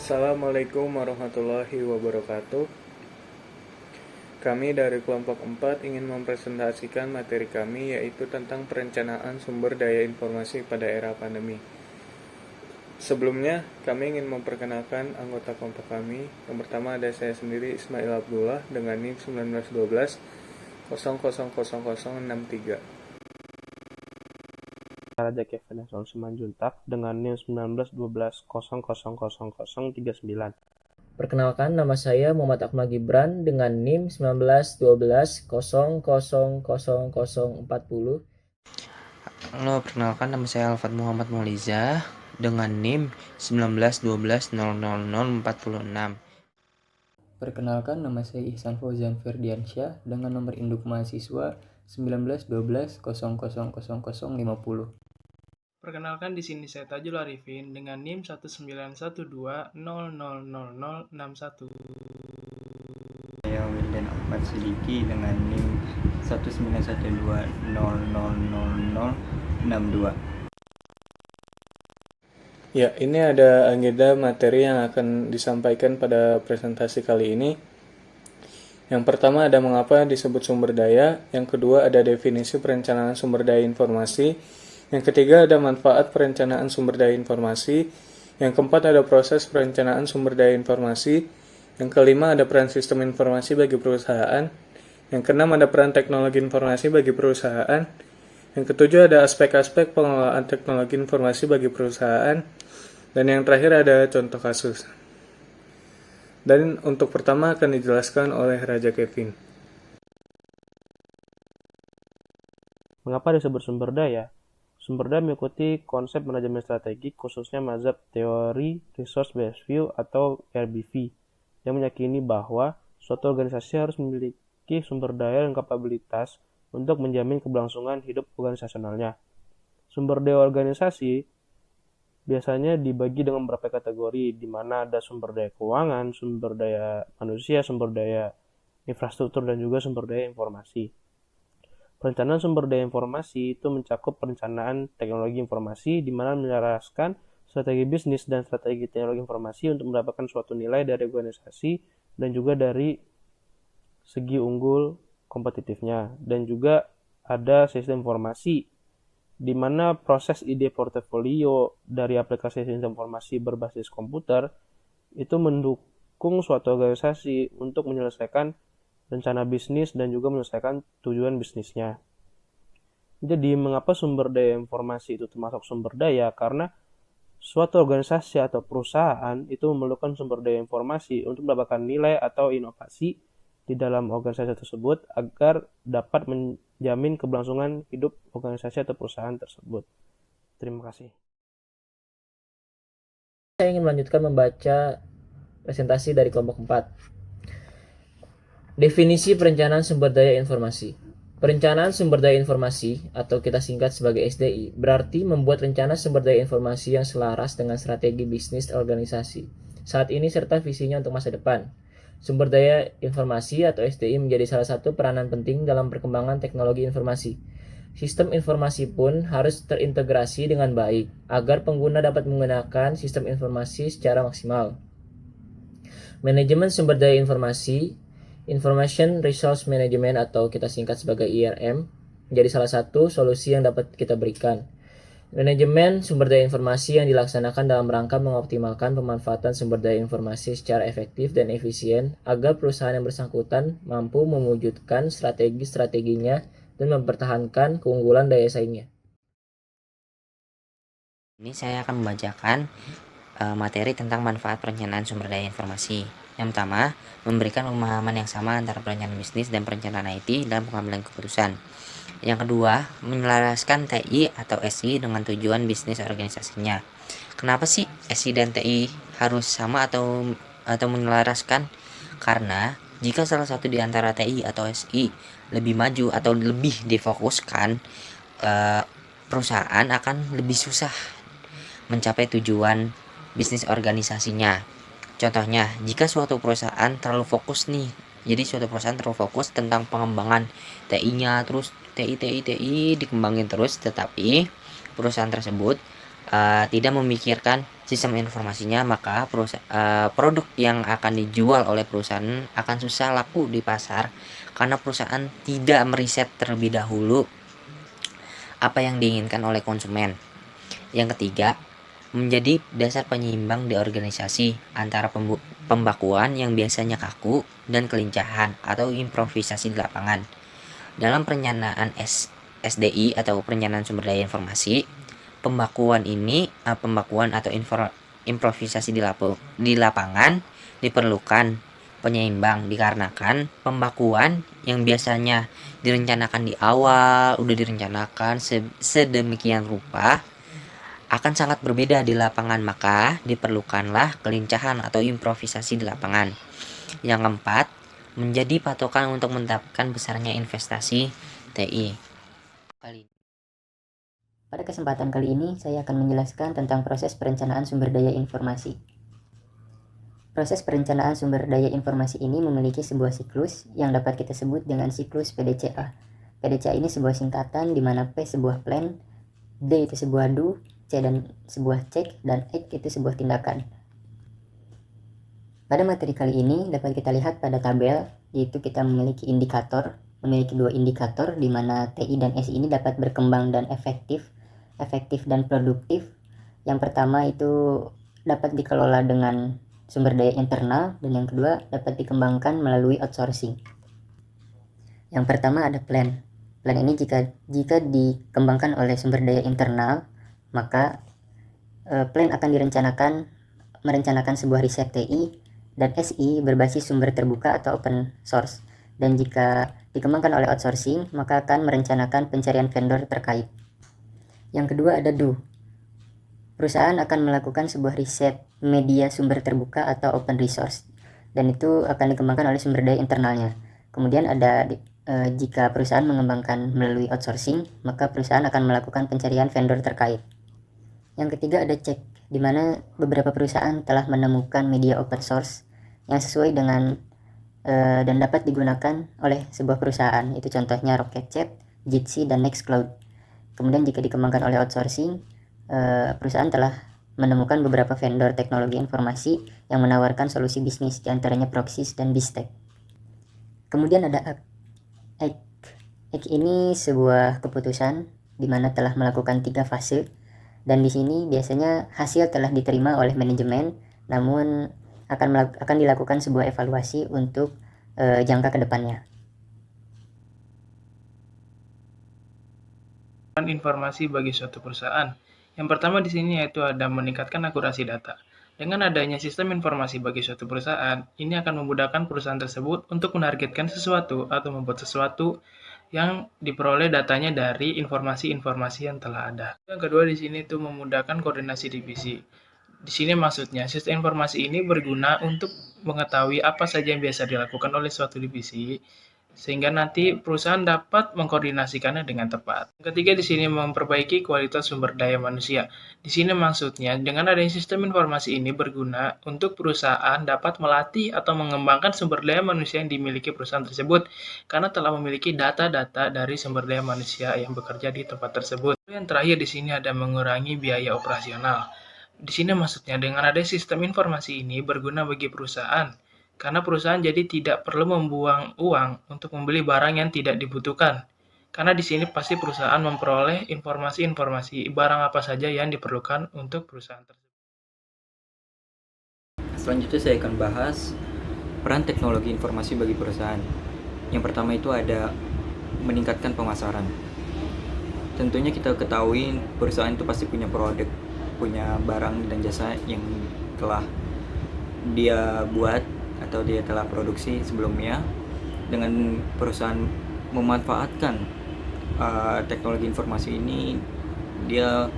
Assalamualaikum warahmatullahi wabarakatuh. Kami dari kelompok 4 ingin mempresentasikan materi kami yaitu tentang perencanaan sumber daya informasi pada era pandemi. Sebelumnya, kami ingin memperkenalkan anggota kelompok kami. Yang pertama ada saya sendiri Ismail Abdullah dengan NIM 1912 000063. Raja Kevin Simanjuntak dengan NIM 1912 000039. Perkenalkan, nama saya Muhammad Akmal Gibran dengan NIM 1912 000040. Halo, perkenalkan nama saya Alfat Muhammad Mauliza dengan NIM 1912 000046. Perkenalkan, nama saya Ihsan Fauzan Ferdiansyah dengan nomor induk mahasiswa 1912 000050. Perkenalkan, di sini saya Tajul Arifin dengan NIM 1912 000061. Saya Wildan Ahmad Sidiki dengan NIM 1912 000062. Ya, ini ada agenda materi yang akan disampaikan pada presentasi kali ini. Yang pertama ada mengapa disebut sumber daya, yang kedua ada definisi perencanaan sumber daya informasi, yang ketiga ada manfaat perencanaan sumber daya informasi, yang keempat ada proses perencanaan sumber daya informasi, yang kelima ada peran sistem informasi bagi perusahaan, yang keenam ada peran teknologi informasi bagi perusahaan, yang ketujuh ada aspek-aspek pengelolaan teknologi informasi bagi perusahaan, dan yang terakhir ada contoh kasus. Dan untuk pertama akan dijelaskan oleh Raja Kevin. Mengapa disebut sumber daya? Sumber daya mengikuti konsep manajemen strategik, khususnya mazhab teori Resource Based View atau RBV, yang meyakini bahwa suatu organisasi harus memiliki sumber daya dan kapabilitas untuk menjamin keberlangsungan hidup organisasionalnya. Sumber daya organisasi biasanya dibagi dengan beberapa kategori, di mana ada sumber daya keuangan, sumber daya manusia, sumber daya infrastruktur, dan juga sumber daya informasi. Perencanaan sumber daya informasi itu mencakup perencanaan teknologi informasi, di mana menyelaraskan strategi bisnis dan strategi teknologi informasi untuk mendapatkan suatu nilai dari organisasi dan juga dari segi unggul kompetitifnya. Dan juga ada sistem informasi, di mana proses ide portofolio dari aplikasi sistem informasi berbasis komputer itu mendukung suatu organisasi untuk menyelesaikan rencana bisnis dan juga menyelesaikan tujuan bisnisnya. Jadi, mengapa sumber daya informasi itu termasuk sumber daya? Karena suatu organisasi atau perusahaan itu memerlukan sumber daya informasi untuk mendapatkan nilai atau inovasi di dalam organisasi tersebut agar dapat menjamin keberlangsungan hidup organisasi atau perusahaan tersebut. Terima kasih. Saya ingin melanjutkan membaca presentasi dari kelompok 4. Definisi perencanaan sumber daya informasi. Perencanaan sumber daya informasi atau kita singkat sebagai SDI berarti membuat rencana sumber daya informasi yang selaras dengan strategi bisnis organisasi saat ini serta visinya untuk masa depan. Sumber daya informasi atau SDI menjadi salah satu peranan penting dalam perkembangan teknologi informasi. Sistem informasi pun harus terintegrasi dengan baik agar pengguna dapat menggunakan sistem informasi secara maksimal. Manajemen sumber daya informasi, Information Resource Management atau kita singkat sebagai IRM, menjadi salah satu solusi yang dapat kita berikan. Manajemen sumber daya informasi yang dilaksanakan dalam rangka mengoptimalkan pemanfaatan sumber daya informasi secara efektif dan efisien agar perusahaan yang bersangkutan mampu mewujudkan strategi-strateginya dan mempertahankan keunggulan daya saingnya. Ini saya akan membacakan materi tentang manfaat perencanaan sumber daya informasi. Yang pertama, memberikan pemahaman yang sama antara perencanaan bisnis dan perencanaan IT dalam pengambilan keputusan. Yang kedua, menyelaraskan TI atau SI dengan tujuan bisnis organisasinya. Kenapa sih SI dan TI harus sama atau menyelaraskan? Karena jika salah satu di antara TI atau SI lebih maju atau lebih difokuskan, perusahaan akan lebih susah mencapai tujuan bisnis organisasinya. Contohnya, jika suatu perusahaan terlalu fokus tentang pengembangan TI-nya, terus TI dikembangin terus, tetapi perusahaan tersebut tidak memikirkan sistem informasinya, maka produk yang akan dijual oleh perusahaan akan susah laku di pasar karena perusahaan tidak meriset terlebih dahulu apa yang diinginkan oleh konsumen. Yang ketiga, menjadi dasar penyeimbang di organisasi antara pembakuan yang biasanya kaku dan kelincahan atau improvisasi di lapangan. Dalam perencanaan SDI atau perencanaan sumber daya informasi, pembakuan atau improvisasi di lapangan diperlukan penyeimbang dikarenakan pembakuan yang biasanya direncanakan di awal, udah direncanakan sedemikian rupa, akan sangat berbeda di lapangan, maka diperlukanlah kelincahan atau improvisasi di lapangan. Yang keempat, menjadi patokan untuk menetapkan besarnya investasi TI. Pada kesempatan kali ini, saya akan menjelaskan tentang proses perencanaan sumber daya informasi. Proses perencanaan sumber daya informasi ini memiliki sebuah siklus yang dapat kita sebut dengan siklus PDCA. PDCA ini sebuah singkatan di mana P sebuah plan, D itu sebuah do, C dan sebuah check, dan X itu sebuah tindakan. Pada materi kali ini dapat kita lihat pada tabel, yaitu kita memiliki dua indikator di mana TI dan SI ini dapat berkembang dan efektif dan produktif. Yang pertama itu dapat dikelola dengan sumber daya internal, dan yang kedua dapat dikembangkan melalui outsourcing. Yang pertama ada plan. Plan ini jika dikembangkan oleh sumber daya internal, maka plan akan merencanakan sebuah riset TI dan SI berbasis sumber terbuka atau open source. Dan jika dikembangkan oleh outsourcing, maka akan merencanakan pencarian vendor terkait. Yang kedua ada do. Perusahaan akan melakukan sebuah riset media sumber terbuka atau open resource, dan itu akan dikembangkan oleh sumber daya internalnya. Kemudian ada jika perusahaan mengembangkan melalui outsourcing, maka perusahaan akan melakukan pencarian vendor terkait. Yang ketiga ada check, di mana beberapa perusahaan telah menemukan media open source yang sesuai dengan dan dapat digunakan oleh sebuah perusahaan. Itu contohnya Rocketchat, Jitsi, dan Nextcloud. Kemudian jika dikembangkan oleh outsourcing, perusahaan telah menemukan beberapa vendor teknologi informasi yang menawarkan solusi bisnis, diantaranya Proxys dan Bistek. Kemudian ada ACT. ACT ini sebuah keputusan di mana telah melakukan 3 fase, dan di sini biasanya hasil telah diterima oleh manajemen, namun akan dilakukan sebuah evaluasi untuk jangka ke depannya. Informasi bagi suatu perusahaan. Yang pertama di sini yaitu ada meningkatkan akurasi data. Dengan adanya sistem informasi bagi suatu perusahaan, ini akan memudahkan perusahaan tersebut untuk menargetkan sesuatu atau membuat sesuatu yang diperoleh datanya dari informasi-informasi yang telah ada. Yang kedua di sini itu memudahkan koordinasi divisi. Di sini maksudnya sistem informasi ini berguna untuk mengetahui apa saja yang biasa dilakukan oleh suatu divisi, sehingga nanti perusahaan dapat mengkoordinasikannya dengan tepat. Ketiga di sini memperbaiki kualitas sumber daya manusia. Di sini maksudnya dengan adanya sistem informasi ini berguna untuk perusahaan dapat melatih atau mengembangkan sumber daya manusia yang dimiliki perusahaan tersebut karena telah memiliki data-data dari sumber daya manusia yang bekerja di tempat tersebut. Yang terakhir di sini ada mengurangi biaya operasional. Di sini maksudnya dengan adanya sistem informasi ini berguna bagi perusahaan karena perusahaan jadi tidak perlu membuang uang untuk membeli barang yang tidak dibutuhkan. Karena di sini pasti perusahaan memperoleh informasi-informasi barang apa saja yang diperlukan untuk perusahaan tersebut. Selanjutnya saya akan bahas peran teknologi informasi bagi perusahaan. Yang pertama itu ada meningkatkan pemasaran. Tentunya kita ketahui perusahaan itu pasti punya produk, punya barang dan jasa yang telah dia buat atau dia telah produksi sebelumnya. Dengan perusahaan memanfaatkan teknologi informasi ini, dia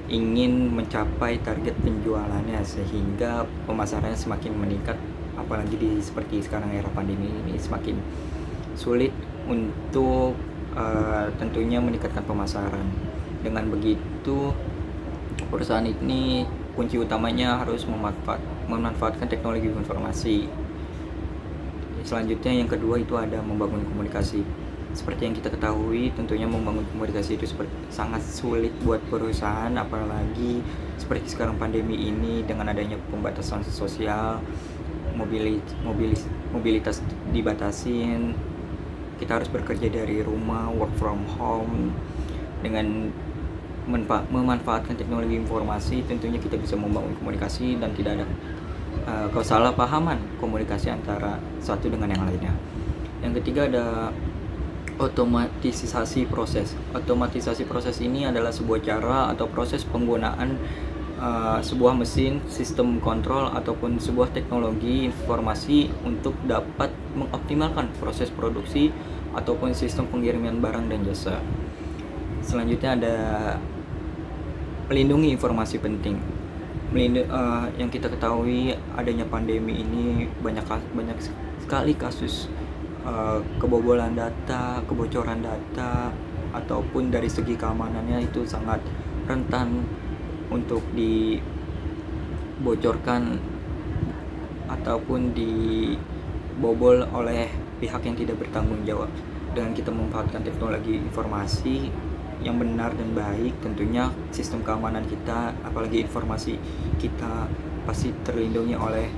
ingin mencapai target penjualannya sehingga pemasarannya semakin meningkat, apalagi seperti sekarang era pandemi ini semakin sulit untuk tentunya meningkatkan pemasaran. Dengan begitu perusahaan ini kunci utamanya harus memanfaatkan teknologi informasi. Selanjutnya yang kedua itu ada membangun komunikasi. Seperti yang kita ketahui, tentunya membangun komunikasi itu sangat sulit buat perusahaan, apalagi seperti sekarang pandemi ini dengan adanya pembatasan sosial, mobilitas dibatasin, kita harus bekerja dari rumah, work from home. Dengan memanfaatkan teknologi informasi, tentunya kita bisa membangun komunikasi dan tidak ada kesalahpahaman komunikasi antara satu dengan yang lainnya. Yang ketiga ada otomatisasi proses. Otomatisasi proses ini adalah sebuah cara atau proses penggunaan sebuah mesin, sistem kontrol ataupun sebuah teknologi informasi untuk dapat mengoptimalkan proses produksi ataupun sistem pengiriman barang dan jasa. Selanjutnya ada melindungi informasi penting. Yang kita ketahui adanya pandemi ini banyak sekali kasus kebobolan data, kebocoran data, ataupun dari segi keamanannya itu sangat rentan untuk dibocorkan ataupun dibobol oleh pihak yang tidak bertanggung jawab. Dengan kita memanfaatkan teknologi informasi yang benar dan baik, tentunya sistem keamanan kita, apalagi informasi kita, pasti terlindungi oleh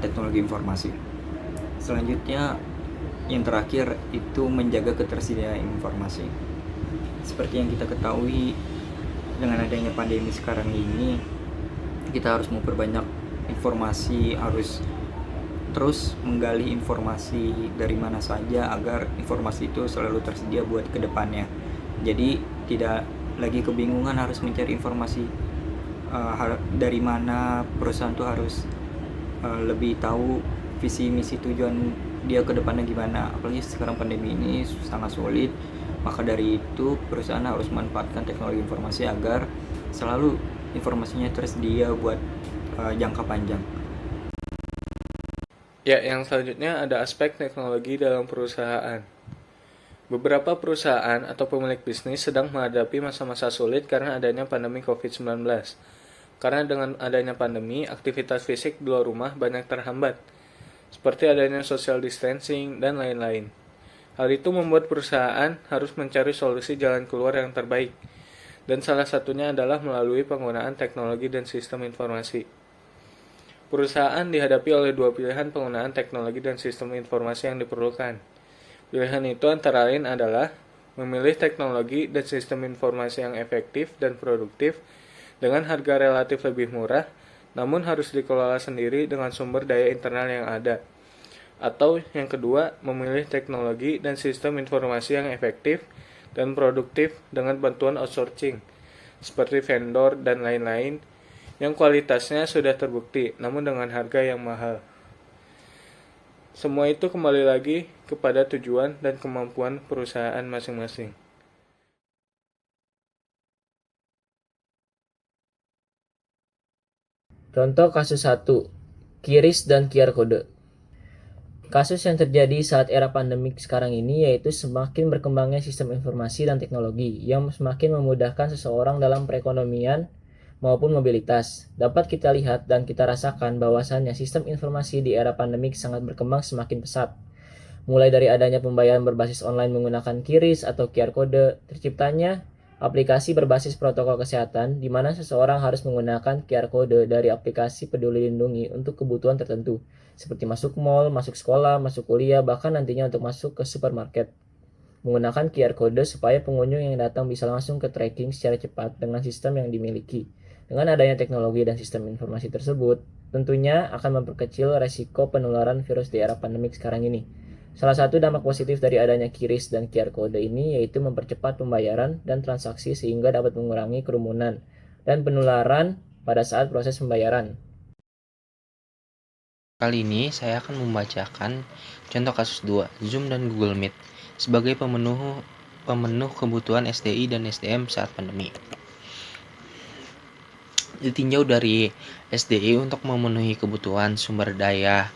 teknologi informasi. Selanjutnya yang terakhir itu menjaga ketersediaan informasi. Seperti yang kita ketahui, dengan adanya pandemi sekarang ini, kita harus memperbanyak informasi, harus terus menggali informasi dari mana saja agar informasi itu selalu tersedia buat kedepannya. Jadi tidak lagi kebingungan harus mencari informasi dari mana. Perusahaan tuh harus lebih tahu visi misi tujuan dia ke depannya gimana. Apalagi sekarang pandemi ini sangat sulit, maka dari itu perusahaan harus memanfaatkan teknologi informasi agar selalu informasinya tersedia buat jangka panjang. Ya, yang selanjutnya ada aspek teknologi dalam perusahaan. Beberapa perusahaan atau pemilik bisnis sedang menghadapi masa-masa sulit karena adanya pandemi COVID-19. Karena dengan adanya pandemi, aktivitas fisik di luar rumah banyak terhambat, seperti adanya social distancing dan lain-lain. Hal itu membuat perusahaan harus mencari solusi jalan keluar yang terbaik, dan salah satunya adalah melalui penggunaan teknologi dan sistem informasi. Perusahaan dihadapi oleh dua pilihan penggunaan teknologi dan sistem informasi yang diperlukan. Pilihan itu antara lain adalah memilih teknologi dan sistem informasi yang efektif dan produktif dengan harga relatif lebih murah, namun harus dikelola sendiri dengan sumber daya internal yang ada. Atau yang kedua, memilih teknologi dan sistem informasi yang efektif dan produktif dengan bantuan outsourcing, seperti vendor dan lain-lain, yang kualitasnya sudah terbukti, namun dengan harga yang mahal. Semua itu kembali lagi kepada tujuan dan kemampuan perusahaan masing-masing. Contoh kasus 1, QRIS dan QR Code. Kasus yang terjadi saat era pandemik sekarang ini yaitu semakin berkembangnya sistem informasi dan teknologi yang semakin memudahkan seseorang dalam perekonomian maupun mobilitas. Dapat kita lihat dan kita rasakan bahwasannya sistem informasi di era pandemik sangat berkembang semakin pesat. Mulai dari adanya pembayaran berbasis online menggunakan QRIS atau QR Code, terciptanya aplikasi berbasis protokol kesehatan di mana seseorang harus menggunakan QR Code dari aplikasi Peduli Lindungi untuk kebutuhan tertentu, seperti masuk mall, masuk sekolah, masuk kuliah, bahkan nantinya untuk masuk ke supermarket. Menggunakan QR Code supaya pengunjung yang datang bisa langsung ke tracking secara cepat dengan sistem yang dimiliki. Dengan adanya teknologi dan sistem informasi tersebut, tentunya akan memperkecil resiko penularan virus di era pandemik sekarang ini. Salah satu dampak positif dari adanya QRIS dan QR Code ini yaitu mempercepat pembayaran dan transaksi sehingga dapat mengurangi kerumunan dan penularan pada saat proses pembayaran. Kali ini saya akan membacakan contoh kasus 2, Zoom dan Google Meet sebagai pemenuh kebutuhan SDI dan SDM saat pandemi. Ditinjau dari SDI untuk memenuhi kebutuhan sumber daya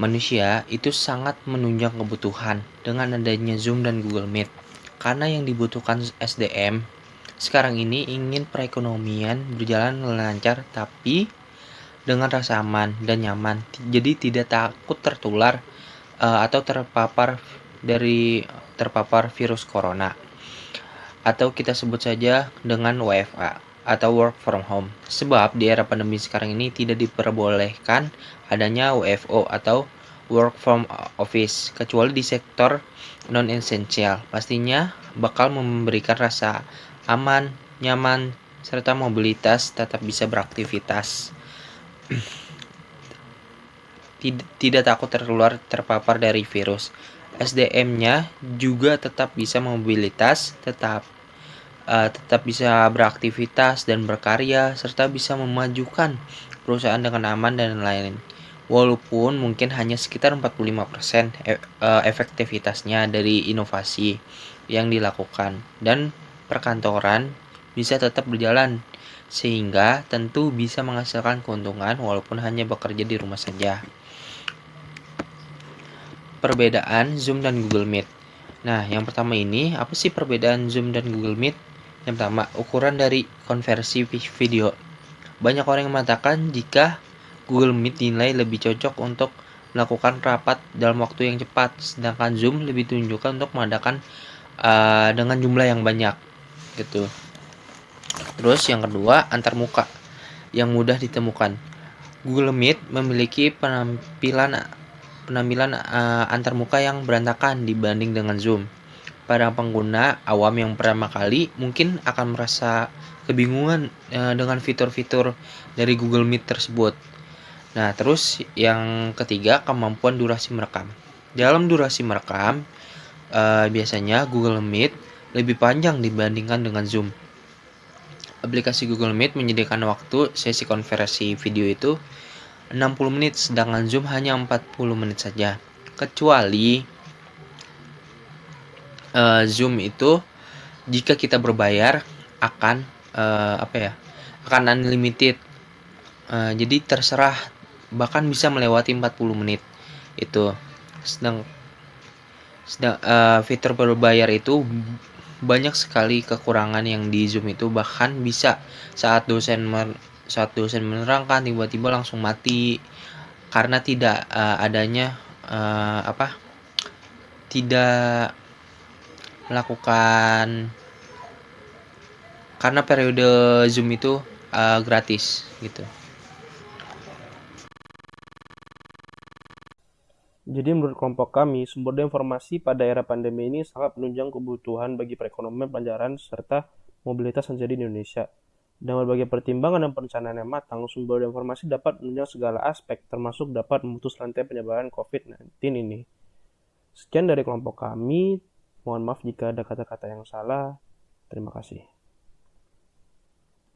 manusia itu sangat menunjang kebutuhan dengan adanya Zoom dan Google Meet. Karena yang dibutuhkan SDM sekarang ini ingin perekonomian berjalan lancar tapi dengan rasa aman dan nyaman. Jadi tidak takut tertular atau terpapar dari terpapar virus corona, atau kita sebut saja dengan WFA atau work from home. Sebab di era pandemi sekarang ini tidak diperbolehkan adanya WFO atau work from office kecuali di sektor non esensial. Pastinya bakal memberikan rasa aman, nyaman, serta mobilitas tetap bisa beraktivitas. Tidak takut terpapar dari virus. SDM-nya juga tetap bisa mobilitas, tetap bisa beraktivitas dan berkarya, serta bisa memajukan perusahaan dengan aman dan lain-lain. Walaupun mungkin hanya sekitar 45% efektivitasnya dari inovasi yang dilakukan, dan perkantoran bisa tetap berjalan, sehingga tentu bisa menghasilkan keuntungan walaupun hanya bekerja di rumah saja. Perbedaan Zoom dan Google Meet. Nah, yang pertama ini, apa sih perbedaan Zoom dan Google Meet? Yang pertama, ukuran dari konversi video. Banyak orang yang mengatakan jika Google Meet dinilai lebih cocok untuk melakukan rapat dalam waktu yang cepat, sedangkan Zoom lebih ditunjukkan untuk mengadakan dengan jumlah yang banyak, gitu. Terus yang kedua, antarmuka yang mudah ditemukan. Google Meet memiliki penampilan antarmuka yang berantakan dibanding dengan Zoom. Para pengguna awam yang pertama kali mungkin akan merasa kebingungan dengan fitur-fitur dari Google Meet tersebut. Nah, terus yang ketiga, kemampuan durasi merekam. Dalam durasi merekam, biasanya Google Meet lebih panjang dibandingkan dengan Zoom. Aplikasi Google Meet menyediakan waktu sesi konferensi video itu 60 menit, sedangkan Zoom hanya 40 menit saja. Kecuali Zoom itu jika kita berbayar akan akan unlimited. Jadi terserah, bahkan bisa melewati 40 menit itu. Sedang fitur berbayar itu banyak sekali kekurangan yang di Zoom itu, bahkan bisa saat dosen menerangkan tiba-tiba langsung mati karena tidak adanya tidak melakukan, karena periode Zoom itu gratis gitu. Jadi menurut kelompok kami, sumber daya informasi pada era pandemi ini sangat menunjang kebutuhan bagi perekonomian, pelajaran, serta mobilitas yang terjadi di Indonesia. Dengan berbagai pertimbangan dan perencanaan yang matang, sumber daya informasi dapat menunjang segala aspek, termasuk dapat memutus rantai penyebaran COVID-19 ini. Sekian dari kelompok kami. Mohon maaf jika ada kata-kata yang salah. Terima kasih.